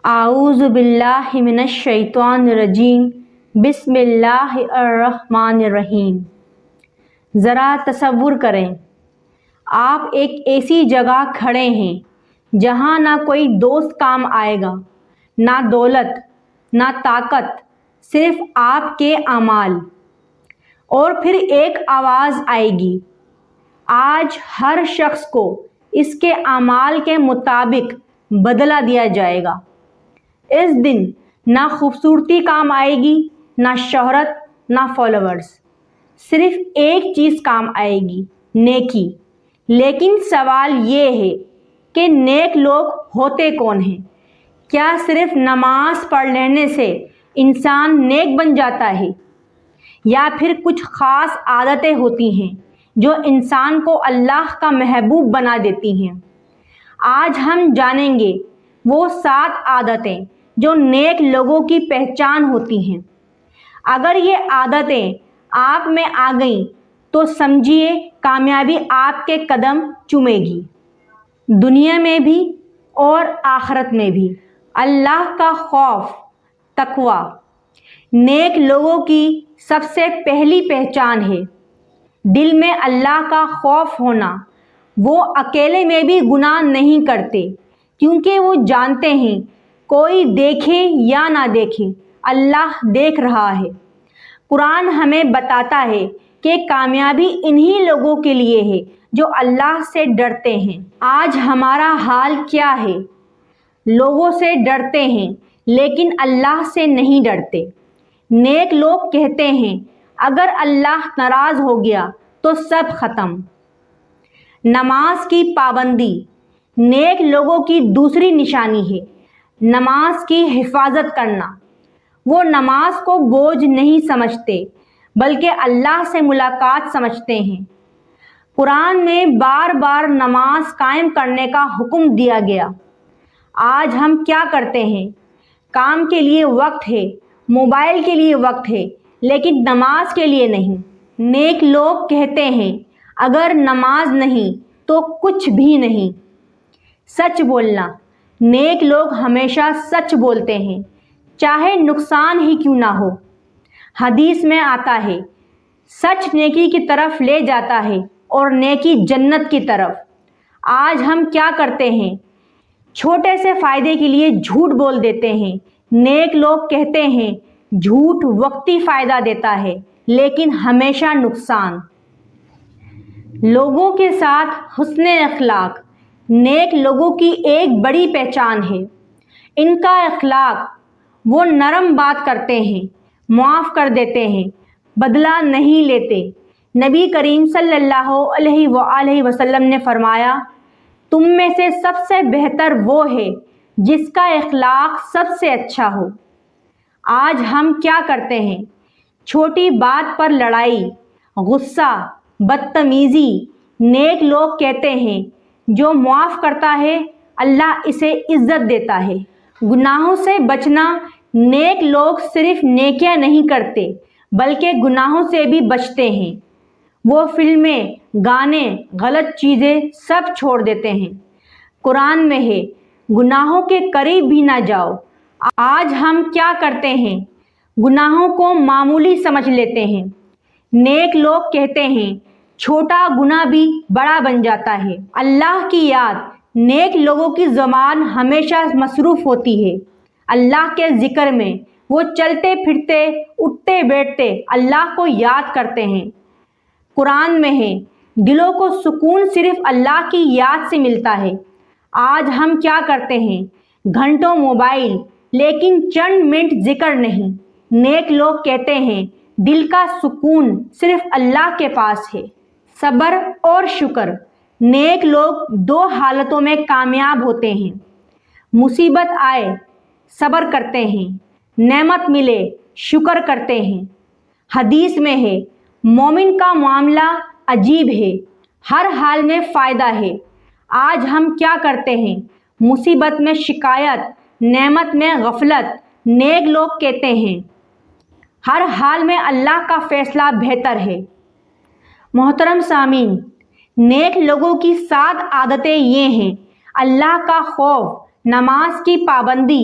اعوذ باللہ من الشیطان الرجیم بسم اللہ الرحمن الرحیم۔ ذرا تصور کریں، آپ ایک ایسی جگہ کھڑے ہیں جہاں نہ کوئی دوست کام آئے گا، نہ دولت، نہ طاقت، صرف آپ کے اعمال۔ اور پھر ایک آواز آئے گی، آج ہر شخص کو اس کے اعمال کے مطابق بدلہ دیا جائے گا۔ اس دن نہ خوبصورتی کام آئے گی، نہ شہرت، نہ فالوورز، صرف ایک چیز کام آئے گی، نیکی۔ لیکن سوال یہ ہے کہ نیک لوگ ہوتے کون ہیں؟ کیا صرف نماز پڑھ لینے سے انسان نیک بن جاتا ہے، یا پھر کچھ خاص عادتیں ہوتی ہیں جو انسان کو اللہ کا محبوب بنا دیتی ہیں؟ آج ہم جانیں گے وہ 7 عادتیں جو نیک لوگوں کی پہچان ہوتی ہیں۔ اگر یہ عادتیں آپ میں آ گئیں تو سمجھیے کامیابی آپ کے قدم چومے گی، دنیا میں بھی اور آخرت میں بھی۔ اللہ کا خوف، تقوی، نیک لوگوں کی سب سے پہلی پہچان ہے۔ دل میں اللہ کا خوف ہونا۔ وہ اکیلے میں بھی گناہ نہیں کرتے، کیونکہ وہ جانتے ہیں کوئی دیکھے یا نہ دیکھے، اللہ دیکھ رہا ہے۔ قرآن ہمیں بتاتا ہے کہ کامیابی انہی لوگوں کے لیے ہے جو اللہ سے ڈرتے ہیں۔ آج ہمارا حال کیا ہے؟ لوگوں سے ڈرتے ہیں لیکن اللہ سے نہیں ڈرتے۔ نیک لوگ کہتے ہیں اگر اللہ ناراض ہو گیا تو سب ختم۔ نماز کی پابندی نیک لوگوں کی دوسری نشانی ہے۔ نماز کی حفاظت کرنا۔ وہ نماز کو بوجھ نہیں سمجھتے بلکہ اللہ سے ملاقات سمجھتے ہیں۔ قرآن میں بار بار نماز قائم کرنے کا حکم دیا گیا۔ آج ہم کیا کرتے ہیں؟ کام کے لیے وقت ہے، موبائل کے لیے وقت ہے، لیکن نماز کے لیے نہیں۔ نیک لوگ کہتے ہیں اگر نماز نہیں تو کچھ بھی نہیں۔ سچ بولنا۔ نیک لوگ ہمیشہ سچ بولتے ہیں، چاہے نقصان ہی کیوں نہ ہو۔ حدیث میں آتا ہے سچ نیکی کی طرف لے جاتا ہے اور نیکی جنت کی طرف۔ آج ہم کیا کرتے ہیں؟ چھوٹے سے فائدے کے لیے جھوٹ بول دیتے ہیں۔ نیک لوگ کہتے ہیں جھوٹ وقتی فائدہ دیتا ہے لیکن ہمیشہ نقصان۔ لوگوں کے ساتھ حسن اخلاق نیک لوگوں کی ایک بڑی پہچان ہے۔ ان کا اخلاق، وہ نرم بات کرتے ہیں، معاف کر دیتے ہیں، بدلہ نہیں لیتے۔ نبی کریم صلی اللہ علیہ وآلہ وسلم نے فرمایا تم میں سے سب سے بہتر وہ ہے جس کا اخلاق سب سے اچھا ہو۔ آج ہم کیا کرتے ہیں؟ چھوٹی بات پر لڑائی، غصہ، بدتمیزی۔ نیک لوگ کہتے ہیں جو معاف کرتا ہے اللہ اسے عزت دیتا ہے۔ گناہوں سے بچنا۔ نیک لوگ صرف نیکیاں نہیں کرتے بلکہ گناہوں سے بھی بچتے ہیں۔ وہ فلمیں، گانے، غلط چیزیں سب چھوڑ دیتے ہیں۔ قرآن میں ہے گناہوں کے قریب بھی نہ جاؤ۔ آج ہم کیا کرتے ہیں؟ گناہوں کو معمولی سمجھ لیتے ہیں۔ نیک لوگ کہتے ہیں چھوٹا گناہ بھی بڑا بن جاتا ہے۔ اللہ کی یاد نیک لوگوں کی زبان ہمیشہ مصروف ہوتی ہے۔ اللہ کے ذکر میں وہ چلتے پھرتے، اٹھتے بیٹھتے اللہ کو یاد کرتے ہیں۔ قرآن میں ہے دلوں کو سکون صرف اللہ کی یاد سے ملتا ہے۔ آج ہم کیا کرتے ہیں؟ گھنٹوں موبائل لیکن چند منٹ ذکر نہیں۔ نیک لوگ کہتے ہیں دل کا سکون صرف اللہ کے پاس ہے۔ صبر اور شکر۔ نیک لوگ 2 حالتوں میں کامیاب ہوتے ہیں۔ مصیبت آئے صبر کرتے ہیں، نعمت ملے شکر کرتے ہیں۔ حدیث میں ہے مومن کا معاملہ عجیب ہے، ہر حال میں فائدہ ہے۔ آج ہم کیا کرتے ہیں؟ مصیبت میں شکایت، نعمت میں غفلت۔ نیک لوگ کہتے ہیں ہر حال میں اللہ کا فیصلہ بہتر ہے۔ محترم سامعین، نیک لوگوں کی 7 عادتیں یہ ہیں: اللہ کا خوف، نماز کی پابندی،